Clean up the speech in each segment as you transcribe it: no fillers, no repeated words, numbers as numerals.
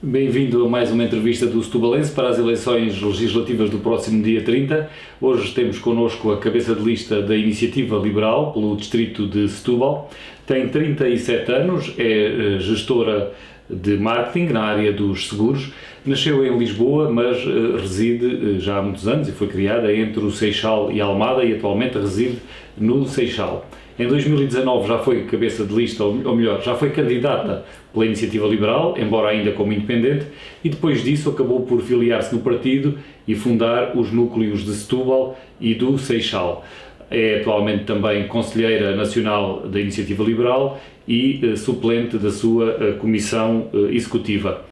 Bem-vindo a mais uma entrevista do Setubalense para as eleições legislativas do próximo dia 30. Hoje temos connosco a cabeça de lista da Iniciativa Liberal pelo distrito de Setúbal. Tem 37 anos, é gestora de marketing na área dos seguros. Nasceu em Lisboa, mas reside já há muitos anos e foi criada entre o Seixal e a Almada e atualmente reside no Seixal. Em 2019 já foi cabeça de lista, ou melhor, já foi candidata pela Iniciativa Liberal, embora ainda como independente, e depois disso acabou por filiar-se no partido e fundar os núcleos de Setúbal e do Seixal. É atualmente também conselheira nacional da Iniciativa Liberal e suplente da sua comissão executiva.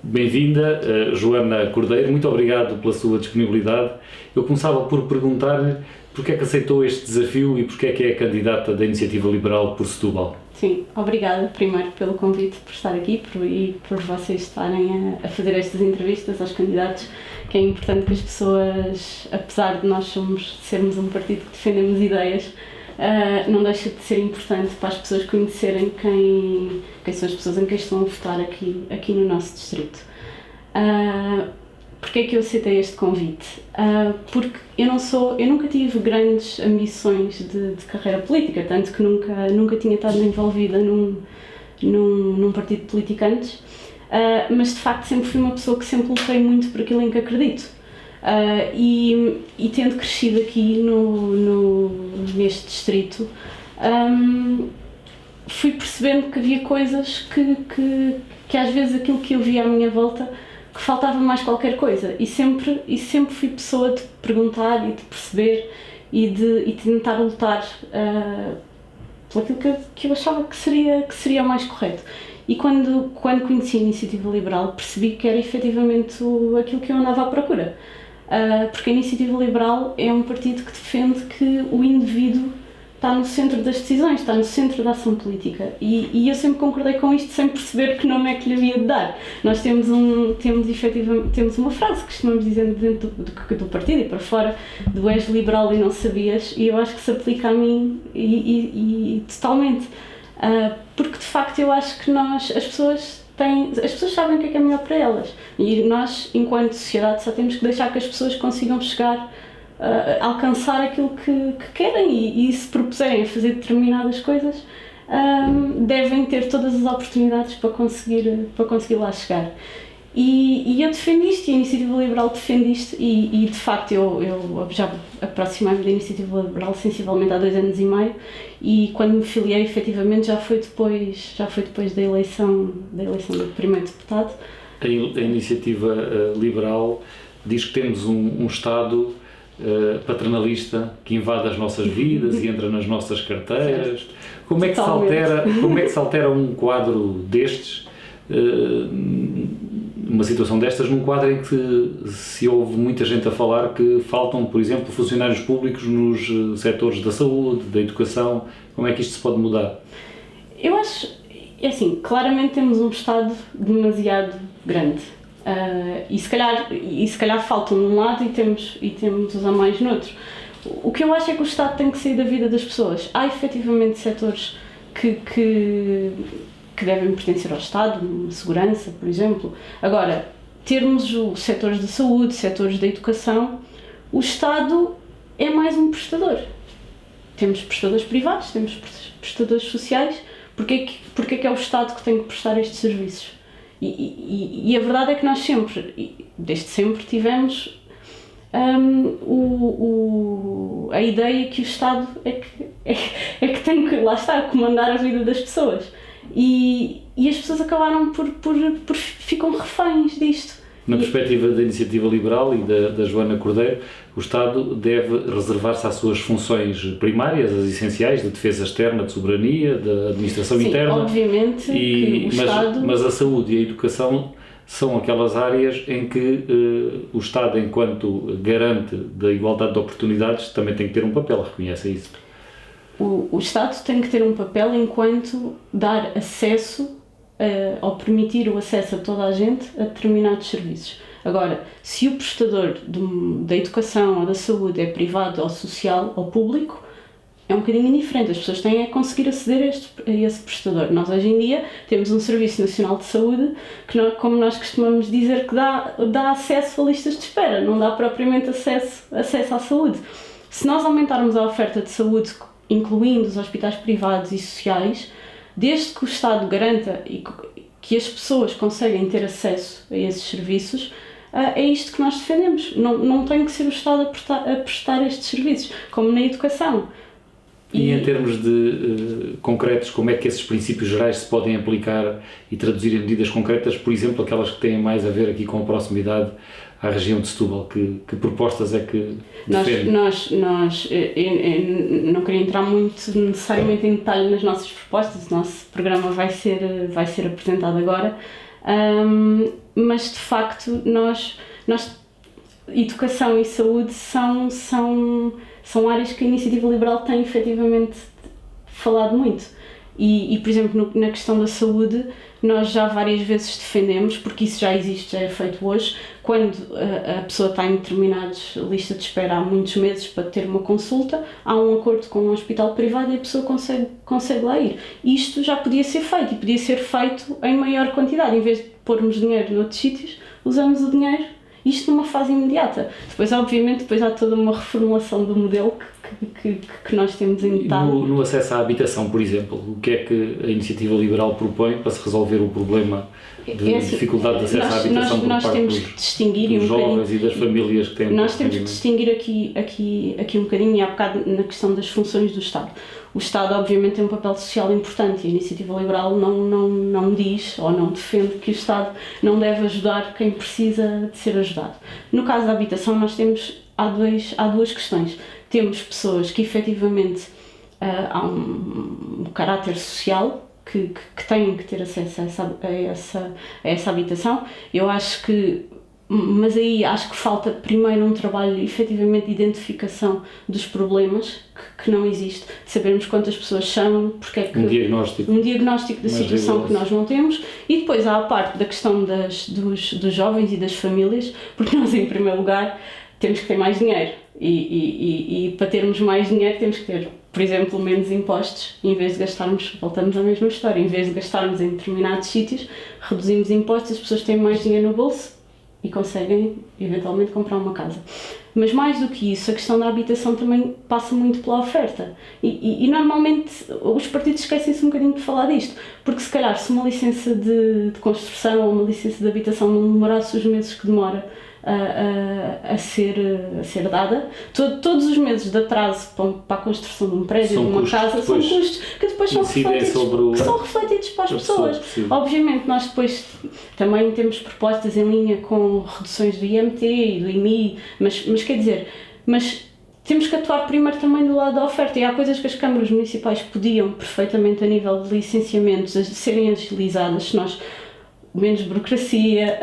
Bem-vinda, Joana Cordeiro, muito obrigado pela sua disponibilidade. Eu começava por perguntar-lhe porque é que aceitou este desafio e porque é que é candidata da Iniciativa Liberal por Setúbal. Sim, obrigada primeiro pelo convite, por estar aqui e por vocês estarem a fazer estas entrevistas aos candidatos, que é importante que as pessoas, apesar de nós sermos um partido que defendemos ideias, não deixa de ser importante para as pessoas conhecerem quem são as pessoas em quem estão a votar aqui no nosso distrito. Porquê é que eu aceitei este convite? Porque eu nunca tive grandes ambições de carreira política, tanto que nunca tinha estado envolvida num partido político antes, mas de facto sempre fui uma pessoa que sempre lutei muito por aquilo em que acredito. E tendo crescido aqui neste distrito, fui percebendo que havia coisas que às vezes aquilo que eu via à minha volta que faltava mais qualquer coisa, e sempre fui pessoa de perguntar e de perceber e de tentar lutar por aquilo que eu achava que seria mais correto. E quando conheci a Iniciativa Liberal percebi que era efetivamente aquilo que eu andava à procura, porque a Iniciativa Liberal é um partido que defende que o indivíduo está no centro das decisões, está no centro da ação política, e eu sempre concordei com isto sem perceber que nome é que lhe havia de dar. Nós temos uma frase que costumamos dizer dentro do partido e para fora, do és liberal e não sabias, e eu acho que se aplica a mim e totalmente, porque de facto eu acho que as pessoas sabem o que é melhor para elas, e nós, enquanto sociedade, só temos que deixar que as pessoas consigam chegar alcançar aquilo que querem, e se propuserem a fazer determinadas coisas, devem ter todas as oportunidades para conseguir lá chegar. E eu defendo isto, e a Iniciativa Liberal defende isto, e de facto eu já aproximei-me da Iniciativa Liberal sensivelmente há 2 anos e meio, e quando me filiei efetivamente já foi depois da eleição do primeiro deputado. A Iniciativa Liberal diz que temos um Estado paternalista que invade as nossas vidas e entra nas nossas carteiras. Como é que se altera um quadro destes, uma situação destas, num quadro em que se ouve muita gente a falar que faltam, por exemplo, funcionários públicos nos setores da saúde, da educação? Como é que isto se pode mudar? Eu acho, assim, claramente temos um Estado demasiado grande. E se calhar faltam num lado e temos a mais noutro. O que eu acho é que o Estado tem que sair da vida das pessoas. Há efetivamente setores que devem pertencer ao Estado, uma segurança, por exemplo. Agora, termos os setores da saúde, setores da educação, o Estado é mais um prestador. Temos prestadores privados, temos prestadores sociais. Porquê que é o Estado que tem que prestar estes serviços? E a verdade é que nós desde sempre tivemos a ideia que o Estado é que tem que, lá está, comandar a vida das pessoas. E as pessoas acabaram por ficam reféns disto. Na perspectiva da Iniciativa Liberal e da Joana Cordeiro, o Estado deve reservar-se às suas funções primárias, as essenciais, de defesa externa, de soberania, da administração interna. Obviamente que o Estado... Mas a saúde e a educação são aquelas áreas em que o Estado, enquanto garante da igualdade de oportunidades, também tem que ter um papel, reconhece isso? O Estado tem que ter um papel enquanto dar acesso ou permitir o acesso a toda a gente a determinados serviços. Agora, se o prestador da educação ou da saúde é privado ou social ou público, é um bocadinho indiferente, as pessoas têm é conseguir aceder a esse prestador. Nós hoje em dia temos um Serviço Nacional de Saúde que, como nós costumamos dizer, que dá acesso a listas de espera, não dá propriamente acesso à saúde. Se nós aumentarmos a oferta de saúde, incluindo os hospitais privados e sociais, desde que o Estado garanta que as pessoas conseguem ter acesso a esses serviços, é isto que nós defendemos. Não tem que ser o Estado a prestar estes serviços, como na educação. E em termos de concretos, como é que esses princípios gerais se podem aplicar e traduzir em medidas concretas, por exemplo, aquelas que têm mais a ver aqui com a proximidade à região de Setúbal? Que propostas é que defende? Nós não queria entrar muito necessariamente em detalhe nas nossas propostas, o nosso programa vai ser apresentado agora, mas de facto educação e saúde são áreas que a Iniciativa Liberal tem efetivamente falado muito. E por exemplo, na questão da saúde, nós já várias vezes defendemos, porque isso já existe, já é feito hoje, quando a pessoa está em determinadas listas de espera há muitos meses para ter uma consulta, há um acordo com um hospital privado e a pessoa consegue lá ir. Isto já podia ser feito, e podia ser feito em maior quantidade. Em vez de pormos dinheiro noutros sítios, usamos o dinheiro, isto numa fase imediata. Depois, obviamente, há toda uma reformulação do modelo que nós temos em detalhe. No acesso à habitação, por exemplo, o que é que a Iniciativa Liberal propõe para se resolver o problema de dificuldade de acesso à habitação por parte dos jovens e das famílias que têm? Nós temos que distinguir aqui um bocadinho, e há bocado na questão das funções do Estado. O Estado, obviamente, tem um papel social importante e a Iniciativa Liberal não diz ou não defende que o Estado não deve ajudar quem precisa de ser ajudado. No caso da habitação, há duas questões. Temos pessoas que efetivamente há um caráter social que têm que ter acesso a essa habitação. Mas aí acho que falta primeiro um trabalho efetivamente de identificação dos problemas que não existe, de sabermos quantas pessoas chamam, porque é que um diagnóstico da situação que nós não temos, e depois há a parte da questão dos jovens e das famílias, porque nós em primeiro lugar temos que ter mais dinheiro e para termos mais dinheiro temos que ter, por exemplo, menos impostos. Em vez de gastarmos, voltamos à mesma história, em vez de gastarmos em determinados sítios, reduzimos impostos, as pessoas têm mais dinheiro no bolso e conseguem eventualmente comprar uma casa. Mas mais do que isso, a questão da habitação também passa muito pela oferta e normalmente os partidos esquecem-se um bocadinho de falar disto, porque se calhar se uma licença de construção ou uma licença de habitação não demorasse os meses que demora a ser dada, todos os meses de atraso para a construção de um prédio, de uma casa, são custos que depois são refletidos para as pessoas. Obviamente nós depois também temos propostas em linha com reduções do IMT e do IMI, mas quer dizer, temos que atuar primeiro também do lado da oferta, e há coisas que as câmaras municipais podiam perfeitamente a nível de licenciamentos serem agilizadas, se nós menos burocracia.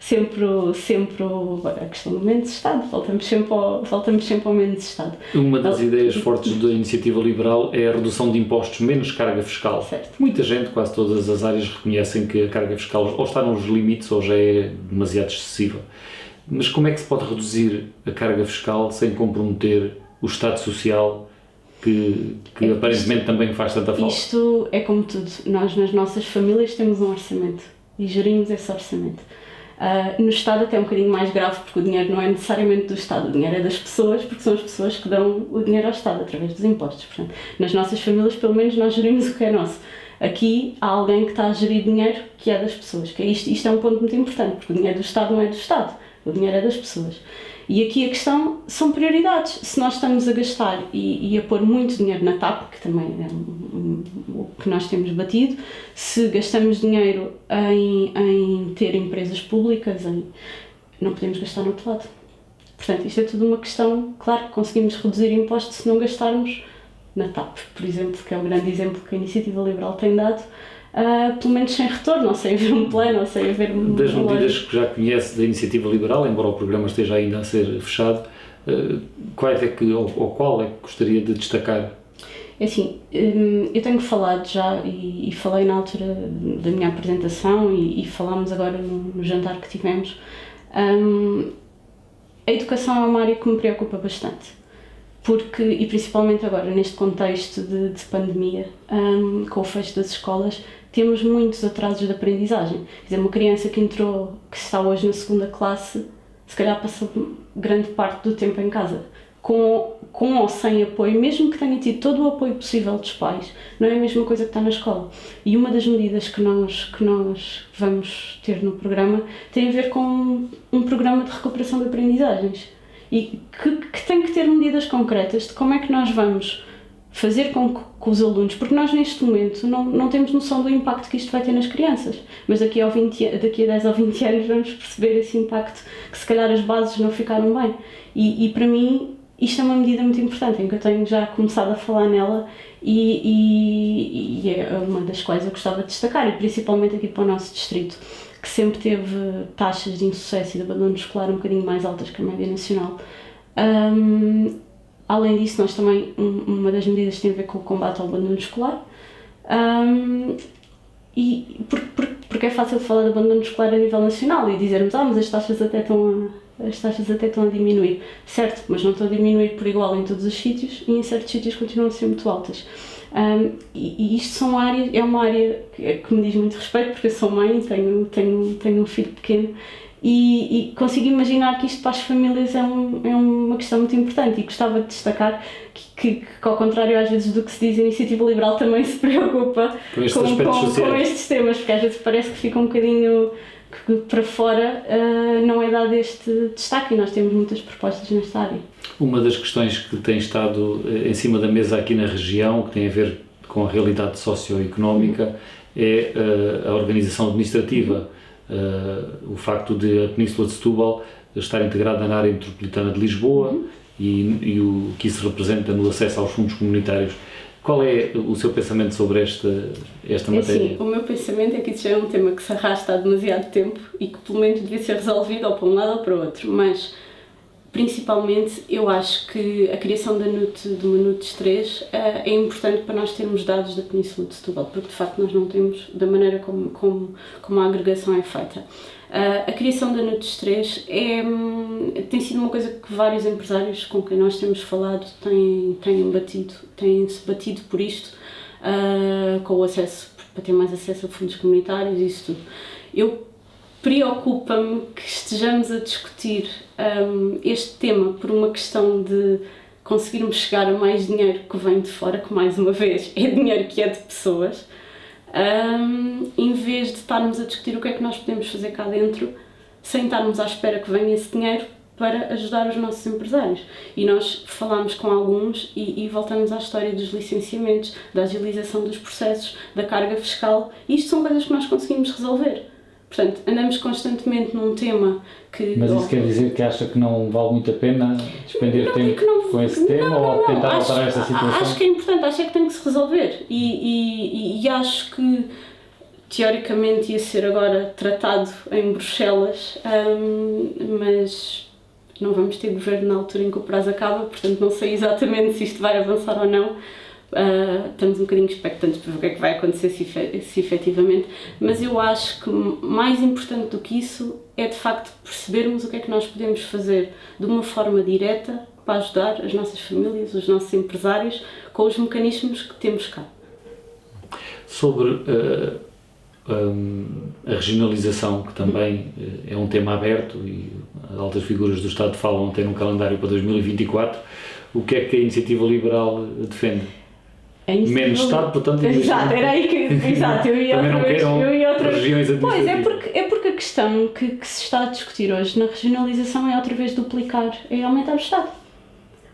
Sempre a questão do menos Estado, voltamos sempre ao menos Estado. Uma das ideias fortes da Iniciativa Liberal é a redução de impostos, menos carga fiscal. Certo. Muita gente, quase todas as áreas, reconhecem que a carga fiscal ou está nos limites ou já é demasiado excessiva. Mas como é que se pode reduzir a carga fiscal sem comprometer o Estado Social que aparentemente também faz tanta falta? Isto é como tudo, nós nas nossas famílias temos um orçamento e gerimos esse orçamento. No Estado até é um bocadinho mais grave, porque o dinheiro não é necessariamente do Estado, o dinheiro é das pessoas, porque são as pessoas que dão o dinheiro ao Estado através dos impostos. Portanto, nas nossas famílias, pelo menos, nós gerimos o que é nosso. Aqui há alguém que está a gerir dinheiro que é das pessoas, que é isto é um ponto muito importante, porque o dinheiro do Estado não é do Estado, o dinheiro é das pessoas. E aqui a questão são prioridades. Se nós estamos a gastar e a pôr muito dinheiro na TAP, que também é o que nós temos batido, se gastamos dinheiro em ter empresas públicas, não podemos gastar no outro lado. Portanto, isto é tudo uma questão, claro que conseguimos reduzir impostos se não gastarmos na TAP, por exemplo, que é o grande exemplo que a Iniciativa Liberal tem dado, pelo menos sem retorno, ou sem haver um plano, ou sem haver um... Das medidas que já conhece da Iniciativa Liberal, embora o programa esteja ainda a ser fechado, qual é que gostaria de destacar? É assim, eu tenho falado já e falei na altura da minha apresentação e falámos agora no jantar que tivemos. A educação é uma área que me preocupa bastante, e principalmente agora, neste contexto de pandemia, com o fecho das escolas, temos muitos atrasos de aprendizagem. Quer dizer, uma criança que está hoje na segunda classe, se calhar passou grande parte do tempo em casa, com ou sem apoio, mesmo que tenha tido todo o apoio possível dos pais, não é a mesma coisa que está na escola. E uma das medidas que nós vamos ter no programa tem a ver com um programa de recuperação de aprendizagens, e que tem que ter medidas concretas de como é que nós vamos fazer com que os alunos, porque nós neste momento não temos noção do impacto que isto vai ter nas crianças, mas daqui a 10 ou 20 anos vamos perceber esse impacto, que se calhar as bases não ficaram bem. E para mim isto é uma medida muito importante, em que eu tenho já começado a falar nela e é uma das quais eu gostava de destacar, e principalmente aqui para o nosso distrito, que sempre teve taxas de insucesso e de abandono escolar um bocadinho mais altas que a média nacional. Além disso, nós também, uma das medidas tem a ver com o combate ao abandono escolar, e porque é fácil falar de abandono escolar a nível nacional e dizermos, mas as taxas até estão a diminuir. Certo, mas não estão a diminuir por igual em todos os sítios, e em certos sítios continuam a ser muito altas. E isto é uma área que me diz muito respeito, porque eu sou mãe, tenho um filho pequeno, e consigo imaginar que isto para as famílias é uma questão muito importante, e gostava de destacar que ao contrário às vezes do que se diz, a Iniciativa Liberal também se preocupa com estes temas, porque às vezes parece que fica um bocadinho que para fora, não é dado este destaque, e nós temos muitas propostas nesta área. Uma das questões que tem estado em cima da mesa aqui na região, que tem a ver com a realidade socioeconómica, é a organização administrativa. O facto de a Península de Setúbal estar integrada na área metropolitana de Lisboa e o que isso representa no acesso aos fundos comunitários. Qual é o seu pensamento sobre esta matéria? Sim, o meu pensamento é que isso já é um tema que se arrasta há demasiado tempo e que pelo menos devia ser resolvido ou para um lado ou para o outro, mas principalmente eu acho que a criação do uma NUTES 3 é importante para nós termos dados da Península de Setúbal, porque de facto nós não temos da maneira como a agregação é feita. A criação da NUTES 3 tem sido uma coisa que vários empresários com quem nós temos falado têm-se batido por isto, com o acesso, para ter mais acesso a fundos comunitários e isso tudo. Preocupa-me que estejamos a discutir este tema por uma questão de conseguirmos chegar a mais dinheiro que vem de fora, que mais uma vez é dinheiro que é de pessoas, em vez de estarmos a discutir o que é que nós podemos fazer cá dentro, sem estarmos à espera que venha esse dinheiro para ajudar os nossos empresários. E nós falámos com alguns e voltamos à história dos licenciamentos, da agilização dos processos, da carga fiscal, e isto são coisas que nós conseguimos resolver. Portanto, andamos constantemente num tema que... Mas isso quer dizer que acha que não vale muito a pena despender tempo com esse tema ou tentar alterar essa situação? Acho que é importante, acho que tem que se resolver e acho que teoricamente ia ser agora tratado em Bruxelas, mas não vamos ter governo na altura em que o prazo acaba, portanto não sei exatamente se isto vai avançar ou não. Estamos um bocadinho expectantes para ver o que é que vai acontecer se efetivamente, mas eu acho que mais importante do que isso é de facto percebermos o que é que nós podemos fazer de uma forma direta para ajudar as nossas famílias, os nossos empresários, com os mecanismos que temos cá. Sobre a regionalização, que também é um tema aberto e as altas figuras do Estado falam ter um calendário para 2024, o que é que a Iniciativa Liberal defende? Menos Estado, portanto... Exato, era aí que... Exato, eu ia outra vez... regiões administrativas. Pois, é porque a questão que se está a discutir hoje na regionalização é outra vez duplicar, é aumentar o Estado.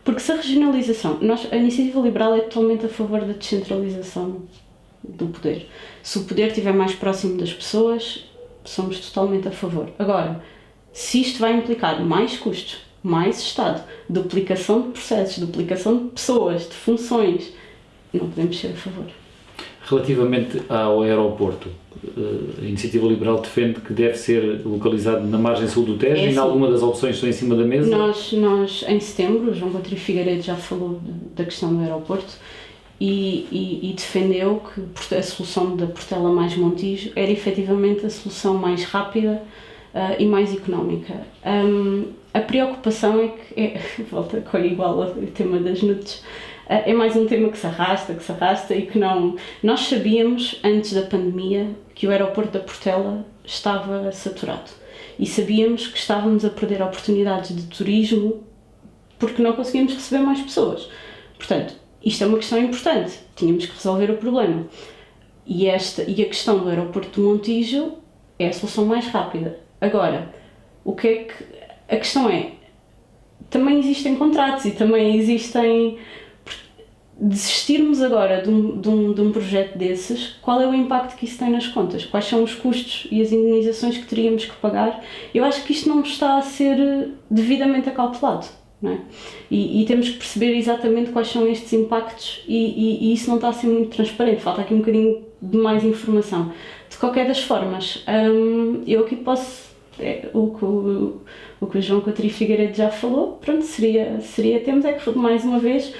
Porque se a regionalização... a Iniciativa Liberal é totalmente a favor da descentralização do poder. Se o poder estiver mais próximo das pessoas, somos totalmente a favor. Agora, se isto vai implicar mais custos, mais Estado, duplicação de processos, duplicação de pessoas, de funções... não podemos ser a favor. Relativamente ao aeroporto, a Iniciativa Liberal defende que deve ser localizado na margem sul do Tejo e em alguma das opções que estão em cima da mesa? Nós em setembro, o João Coutinho Figueiredo já falou da questão do aeroporto e defendeu que a solução da Portela mais Montijo era efetivamente a solução mais rápida e mais económica. A preocupação é que, volta com igual ao tema das nudes, é mais um tema que se arrasta e que não... Nós sabíamos, antes da pandemia, que o aeroporto da Portela estava saturado e sabíamos que estávamos a perder oportunidades de turismo porque não conseguíamos receber mais pessoas. Portanto, isto é uma questão importante, tínhamos que resolver o problema. E a questão do aeroporto de Montijo é a solução mais rápida. Agora, a questão é, também existem contratos e também existem... Desistirmos agora de um projeto desses, qual é o impacto que isso tem nas contas? Quais são os custos e as indenizações que teríamos que pagar? Eu acho que isto não está a ser devidamente acautelado, não é? E temos que perceber exatamente quais são estes impactos e isso não está a ser muito transparente, falta aqui um bocadinho de mais informação. De qualquer das formas, eu aqui posso... o que o João Coutinho Figueiredo já falou, pronto, temos é que, mais uma vez,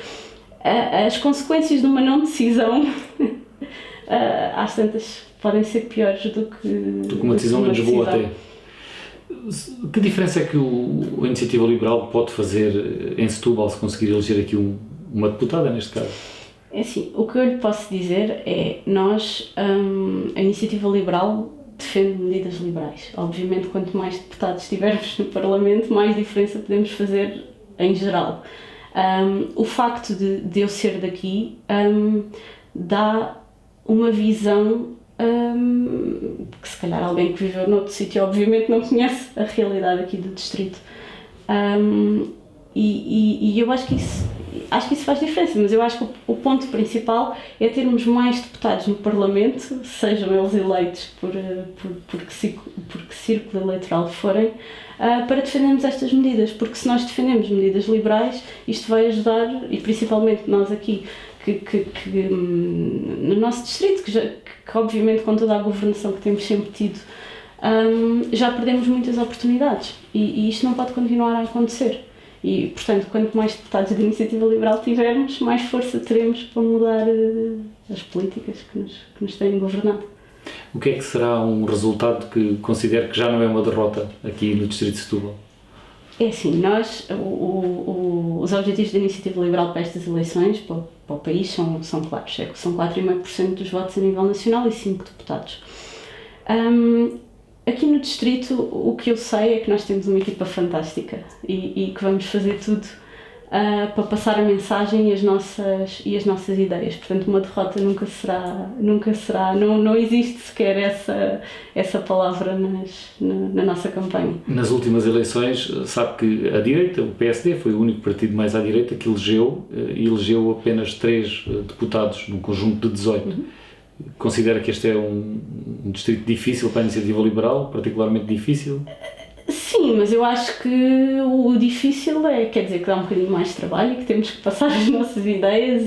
as consequências de uma não decisão, às tantas, podem ser piores do que uma decisão menos boa até. Que diferença é que a Iniciativa Liberal pode fazer em Setúbal se conseguir eleger aqui uma deputada, neste caso? É assim, o que eu lhe posso dizer é, a Iniciativa Liberal defende medidas liberais. Obviamente, quanto mais deputados tivermos no Parlamento, mais diferença podemos fazer em geral. O facto de eu ser daqui dá uma visão que se calhar alguém que viveu noutro sítio obviamente não conhece a realidade aqui do distrito. E eu acho que isso faz diferença, mas eu acho que o ponto principal é termos mais deputados no Parlamento, sejam eles eleitos por que círculo eleitoral forem, para defendermos estas medidas, porque se nós defendemos medidas liberais, isto vai ajudar, e principalmente nós aqui, que no nosso distrito, que obviamente com toda a governação que temos sempre tido, já perdemos muitas oportunidades e isto não pode continuar a acontecer. E, portanto, quanto mais deputados da Iniciativa Liberal tivermos, mais força teremos para mudar as políticas que nos têm governado. O que é que será um resultado que considero que já não é uma derrota aqui no Distrito de Setúbal? É assim, os objetivos da Iniciativa Liberal para estas eleições, para o país, são claros. São 4,5% dos votos a nível nacional e 5 deputados. Aqui no distrito, o que eu sei é que nós temos uma equipa fantástica e que vamos fazer tudo para passar a mensagem e as nossas ideias. Portanto, uma derrota nunca será, não existe sequer essa palavra na nossa campanha. Nas últimas eleições, sabe que a direita, o PSD, foi o único partido mais à direita que elegeu apenas 3 deputados num conjunto de 18. Uhum. Considera que este é um distrito difícil para a Iniciativa Liberal, particularmente difícil? Sim, mas eu acho que o difícil quer dizer que dá um bocadinho mais de trabalho e que temos que passar as nossas ideias,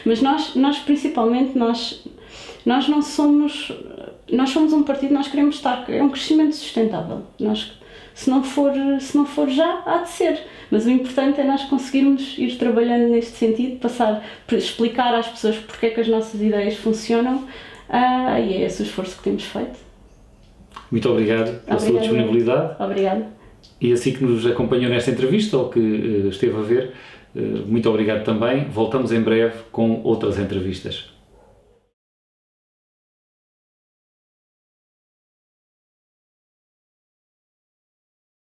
mas nós principalmente, nós somos um partido, nós queremos estar, é um crescimento sustentável, se não for já, há de ser, mas o importante é nós conseguirmos ir trabalhando neste sentido, explicar às pessoas porque é que as nossas ideias funcionam, e é esse o esforço que temos feito. Muito obrigado pela sua disponibilidade. Obrigada. E assim que nos acompanhou nesta entrevista, ou que esteve a ver, muito obrigado também. Voltamos em breve com outras entrevistas.